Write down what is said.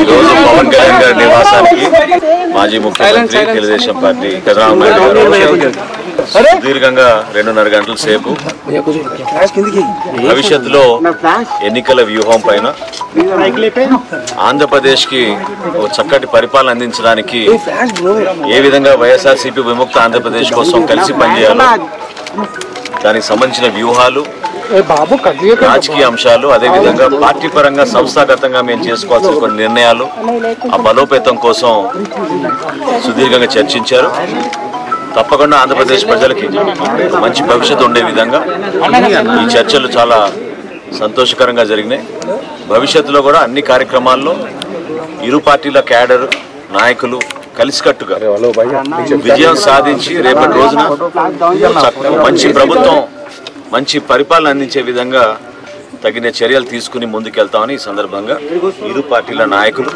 ఈరోజు పవన్ కళ్యాణ్ గారి నివాసానికి మాజీ ముఖ్యమంత్రి తెలుగుదేశం పార్టీ చంద్రబాబు నాయుడు గారు సుదీర్ఘంగా 2.5 గంటల సేపు భవిష్యత్తులో ఎన్నికల వ్యూహం పైన ఆంధ్రప్రదేశ్కి ఒక చక్కటి పరిపాలన అందించడానికి ఏ విధంగా వైఎస్ఆర్సీపీ విముక్త ఆంధ్రప్రదేశ్ కోసం కలిసి పనిచేయాలో దానికి సంబంధించిన వ్యూహాలు, రాజకీయ అంశాలు, అదేవిధంగా పార్టీ పరంగా సంస్థాగతంగా మేము చేసుకోవాల్సిన కొన్ని నిర్ణయాలు ఆ బలోపేతం కోసం సుదీర్ఘంగా చర్చించారు. తప్పకుండా ఆంధ్రప్రదేశ్ ప్రజలకి మంచి భవిష్యత్తు ఉండే విధంగా ఈ చర్చలు చాలా సంతోషకరంగా జరిగినాయి. భవిష్యత్తులో కూడా అన్ని కార్యక్రమాల్లో ఇరు పార్టీల క్యాడర్ నాయకులు కలిసికట్టుగా విజయం సాధించి రేపటి రోజున మంచి ప్రభుత్వం, మంచి పరిపాలన అందించే విధంగా తగిన చర్యలు తీసుకుని ముందుకెళ్తామని ఈ సందర్భంగా ఇరు పార్టీల నాయకులు